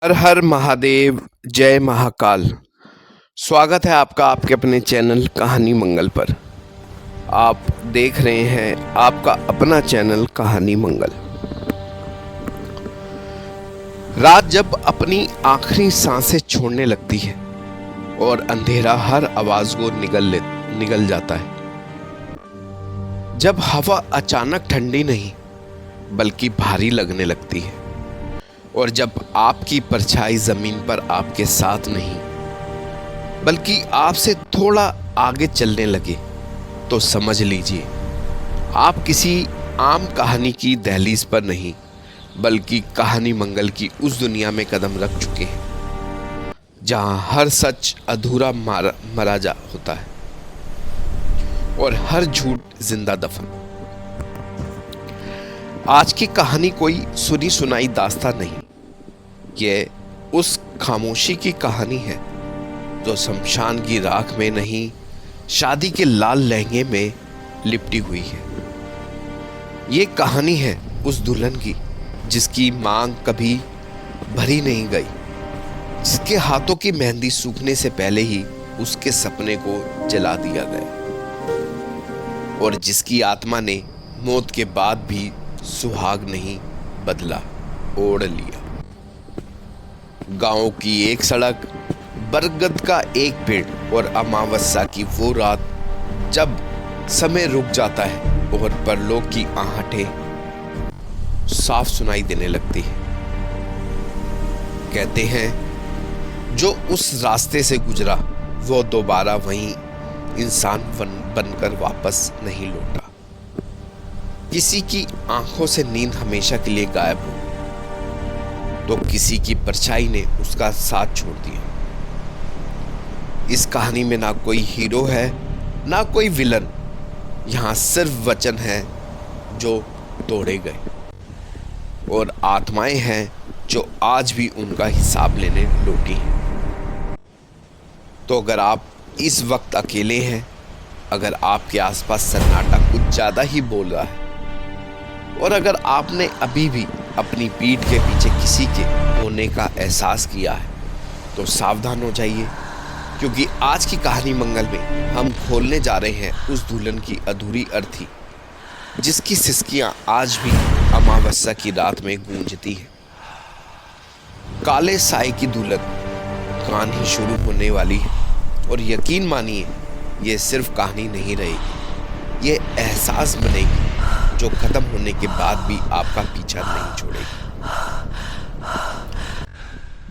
हर हर महादेव, जय महाकाल। स्वागत है आपका आपके अपने चैनल कहानी मंगल पर। आप देख रहे हैं आपका अपना चैनल कहानी मंगल। रात जब अपनी आखिरी सांसें छोड़ने लगती है और अंधेरा हर आवाज को निगल जाता है, जब हवा अचानक ठंडी नहीं बल्कि भारी लगने लगती है और जब आपकी परछाई जमीन पर आपके साथ नहीं बल्कि आपसे थोड़ा आगे चलने लगे, तो समझ लीजिए आप किसी आम कहानी की दहलीज पर नहीं बल्कि कहानी मंगल की उस दुनिया में कदम रख चुके हैं जहां हर सच अधूरा मरा जा होता है और हर झूठ जिंदा दफन। आज की कहानी कोई सुनी सुनाई दास्तान नहीं, ये उस खामोशी की कहानी है जो शमशान की राख में नहीं, शादी के लाल लहंगे में लिपटी हुई है। ये कहानी है उस दुल्हन की जिसकी मांग कभी भरी नहीं गई, जिसके हाथों की मेहंदी सूखने से पहले ही उसके सपने को जला दिया गया और जिसकी आत्मा ने मौत के बाद भी सुहाग नहीं बदला, ओढ़ लिया। गांव की एक सड़क, बरगद का एक पेड़ और अमावस्या की वो रात जब समय रुक जाता है और परलोक की आहटें साफ सुनाई देने लगती है। कहते हैं जो उस रास्ते से गुजरा वो दोबारा वहीं इंसान बनकर वापस नहीं लौटा। किसी की आंखों से नींद हमेशा के लिए गायब हो तो किसी की परछाई ने उसका साथ छोड़ दिया। इस कहानी में ना कोई हीरो है ना कोई विलन, यहां सिर्फ वचन है जो तोड़े गए और आत्माएं हैं जो आज भी उनका हिसाब लेने लौटी हैं। तो अगर आप इस वक्त अकेले हैं, अगर आपके आसपास सन्नाटा कुछ ज्यादा ही बोल रहा है और अगर आपने अभी भी अपनी पीठ के पीछे किसी के होने का एहसास किया है, तो सावधान हो जाइए, क्योंकि आज की कहानी मंगल में हम खोलने जा रहे हैं उस दुल्हन की अधूरी अर्थी जिसकी सिसकियां आज भी अमावस्या की रात में गूंजती है। काले साए की दुल्हन कहानी शुरू होने वाली है और यकीन मानिए ये सिर्फ कहानी नहीं रहेगी, ये एहसास बनेगी जो खत्म होने के बाद भी आपका पीछा नहीं छोड़ेगी।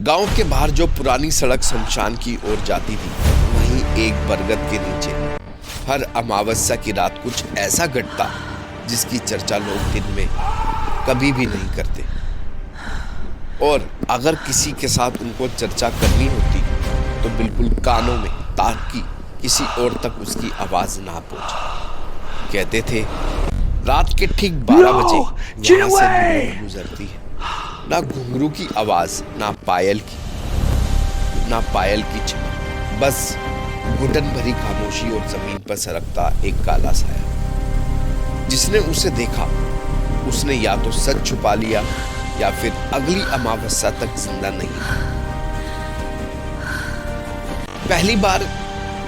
गांव के बाहर जो पुरानी सड़क शमशान की ओर जाती थी, वहीं एक बरगद के नीचे हर अमावस्या की रात कुछ ऐसा घटता जिसकी चर्चा लोग दिन में कभी भी नहीं करते और अगर किसी के साथ उनको चर्चा करनी होती तो बिल्कुल कानों में, ताकि किसी और तक उसकी आवाज ना पहुंचे। कहते थे रात के ठीक 12 बजे वहां से दुल्हन गुजरती है, ना घुंघरू की आवाज, ना पायल की चमक, बस घुटन भरी खामोशी और जमीन पर सरकता एक काला साया। जिसने उसे देखा उसने या तो सच छुपा लिया या फिर अगली अमावस्या तक जिंदा नहीं था। पहली बार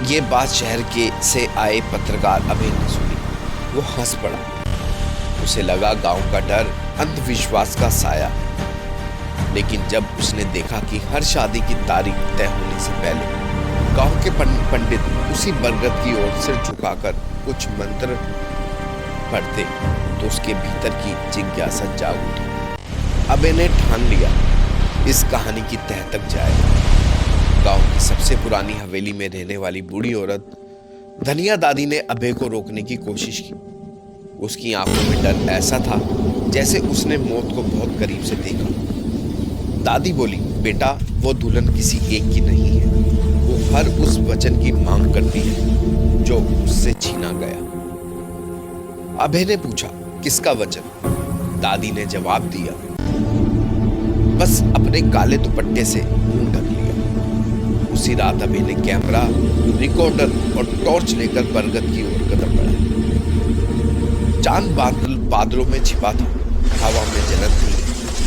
ये बात शहर के से आए पत्रकार अभय ने सुनी। वो हंस पड़ा, उसे लगा गांव का डर अंधविश्वास का साया। लेकिन जब उसने देखा कि हर शादी की तारीख तय होने से पहले गांव के पंडित उसी बरगद की ओर सिर झुकाकर कुछ मंत्र पढ़ते, तो उसके भीतर की जिज्ञासा जाग उठी। अबे ने ठान लिया इस कहानी की तह तक जाएगा। गांव की सबसे पुरानी हवेली में रहने वाली बूढ़ी औरत धनिया दादी ने अभय को रोकने की कोशिश की। उसकी आंखों में डर ऐसा था जैसे उसने मौत को बहुत करीब से देखा। दादी बोली, बेटा वो दुल्हन किसी एक की नहीं है, वो हर उस वचन की मांग करती है जो उससे छीना गया। अभय ने पूछा, किसका वचन? दादी ने जवाब दिया, बस अपने काले दुपट्टे से मुंह ढक लिया। उसी रात अभय ने कैमरा, रिकॉर्डर और टॉर्च लेकर बरगद की ओर कदम बढ़ाया। चांद बादलों में छिपा था, हवा में जलन थी,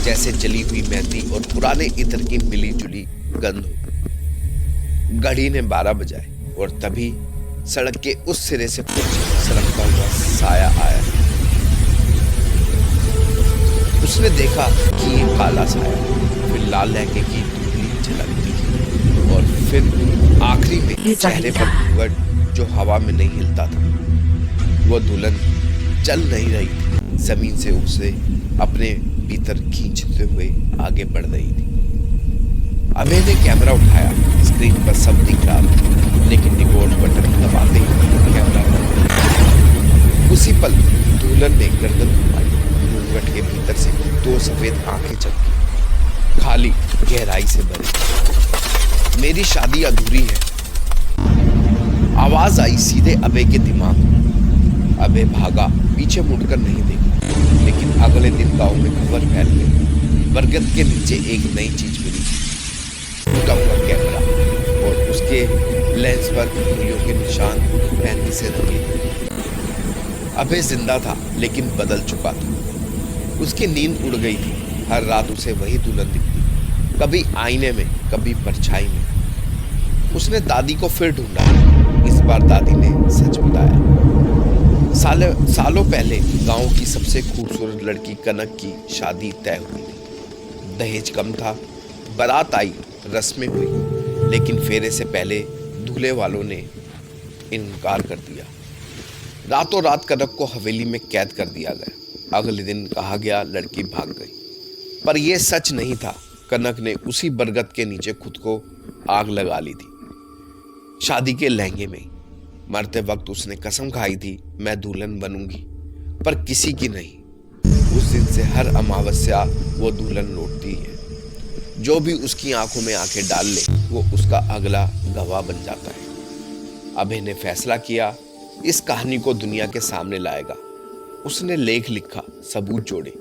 जैसे जली हुई मेहंदी और पुराने इत्र की मिली जुली गंध हो। घड़ी ने 12 बजाए और तभी सड़क के उस सिरे से कुछ सरकता हुआ साया आया। उसने देखा कि ये काला साया, फिर लाल लहंगे की धुंधली झलकती और फिर आखिरी में चेहरे पर घूंघट जो हवा में नहीं हिलता था। वो दुल्हन चल नहीं रही थी, जमीन से उसे अपने भीतर खींचते हुए आगे बढ़ रही थी। अभय ने कैमरा उठाया। स्क्रीन पर सब दिख रहा था, लेकिन रिकॉर्ड बटन दबाते ही कैमरा बंद। उसी पल दुल्हन ने गर्दन घुमाई। घूंघट के भीतर से 2 सफेद आंखें चमकी, खाली, गहराई से भरी। मेरी शादी अधूरी है, आवाज आई सीधे अभय के दिमाग में। अभय भागा, पीछे मुड़कर नहीं देखा। लेकिन अगले दिन गांव में खबर फैल गई। बरगद के नीचे एक नई चीज मिली, टूटा हुआ कैमरा और उसके लेंस पर उंगलियों के निशान मेहंदी से रंगे। अभय जिंदा था, लेकिन बदल चुका था। उसकी नींद उड़ गई थी। हर रात उसे वही दुल्हन दिखती, कभी आईने में, कभी परछाई में। उसने दादी को फिर ढूंढा। इस बार दादी ने सच बताया। सालों पहले गांव की सबसे खूबसूरत लड़की कनक की शादी तय हुई थी। दहेज कम था, बारात आई, रस्में हुई, लेकिन फेरे से पहले दूल्हे वालों ने इनकार कर दिया। रातों रात कनक को हवेली में कैद कर दिया गया। अगले दिन कहा गया लड़की भाग गई, पर यह सच नहीं था। कनक ने उसी बरगद के नीचे खुद को आग लगा ली थी, शादी के लहंगे में। मरते वक्त उसने कसम खाई थी, मैं दुल्हन बनूंगी, पर किसी की नहीं। उस दिन से हर अमावस्या वो दुल्हन लौटती है। जो भी उसकी आंखों में आंखें डाल ले, वो उसका अगला गवाह बन जाता है। अभय ने फैसला किया, इस कहानी को दुनिया के सामने लाएगा। उसने लेख लिखा, सबूत जोड़े।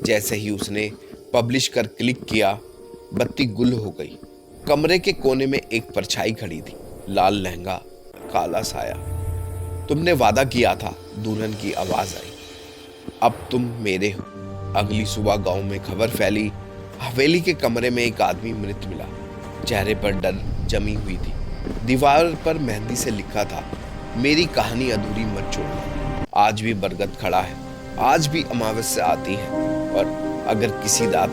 जैसे ही उसने पब्लिश कर क्लिक किया, बत्ती गुल हो गई। कमरे के कोने में एक परछाई खड़ी थी, लाल लहंगा, काला साया। तुमने वादा किया था, दुल्हन की आवाज आई। अब तुम मेरे हो। अगली सुबह गांव में खबर फैली। हवेली के कमरे में एक आदमी मृत मिला। चेहरे पर डर जमी हुई थी। दीवार पर मेहंदी से लिखा था, मेरी कहानी अधूरी मत छोड़ना। आज भी बरगद खड़ा है, आज भी अमावस्या आती है, और अगर किसी रात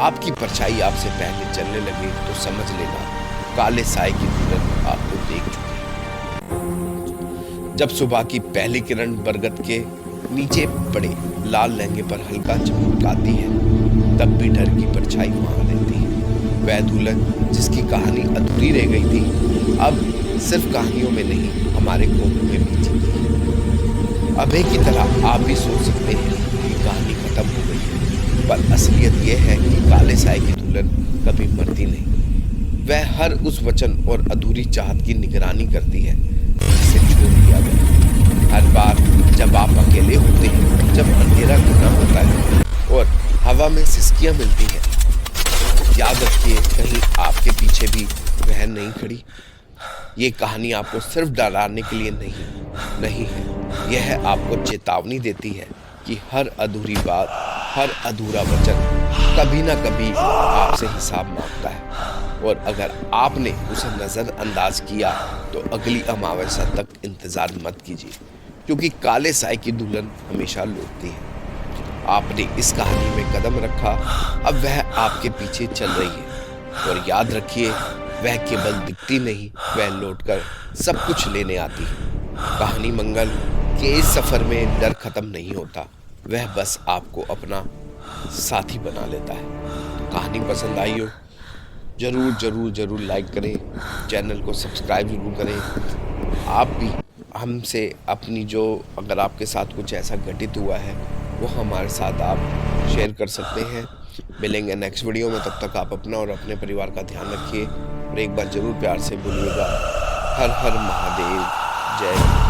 आपकी परछाई आपसे पहले चलने लगे तो समझ लेना काले साए की दुल्हन आपको देख चुकी है। जब सुबह की पहली किरण बरगद के नीचे पड़े लाल लहंगे पर हल्का चमकाती है, तब भी डर की परछाई वहां रहती है। वह दुल्हन जिसकी कहानी अधूरी रह गई थी, अब सिर्फ कहानियों में नहीं, हमारे कोनों में भी जीती है। अभय की तरह आप भी सोच सकते हैं कि कहानी खत्म हो गई है, पर असलियत यह है कि काले साए की दुल्हन कभी मरती नहीं। वह हर उस वचन और अधूरी चाहत की निगरानी करती है जिसे छोड़ दिया गया। हर बार जब आप अकेले होते हैं, जब अंधेरा घना होता है और हवा में सिसकियां मिलती हैं, याद रखिए कहीं आपके पीछे भी वह नहीं खड़ी। ये कहानी आपको सिर्फ डराने के लिए नहीं है। यह आपको चेतावनी देती है कि हर अधूरी बात, हर अधूरा वचन कभी ना कभी आपसे हिसाब मांगता है। और अगर आपने उसे नजरअंदाज किया तो अगली अमावस्या तक इंतजार मत कीजिए, क्योंकि काले साए की दुल्हन हमेशा लौटती है। आपने इस कहानी में कदम रखा, अब वह आपके पीछे चल रही है। और याद रखिए, वह केवल दिखती नहीं, वह लौटकर सब कुछ लेने आती है। कहानी मंगल के इस सफर में डर खत्म नहीं होता, वह बस आपको अपना साथी बना लेता है। तो कहानी पसंद आई हो जरूर लाइक करें, चैनल को सब्सक्राइब जरूर करें। आप भी हमसे अपनी जो, अगर आपके साथ कुछ ऐसा घटित हुआ है, वो हमारे साथ आप शेयर कर सकते हैं। मिलेंगे नेक्स्ट वीडियो में, तब तक आप अपना और अपने परिवार का ध्यान रखिए। और एक बार जरूर प्यार से बोलिएगा, हर हर महादेव, जय हिंद।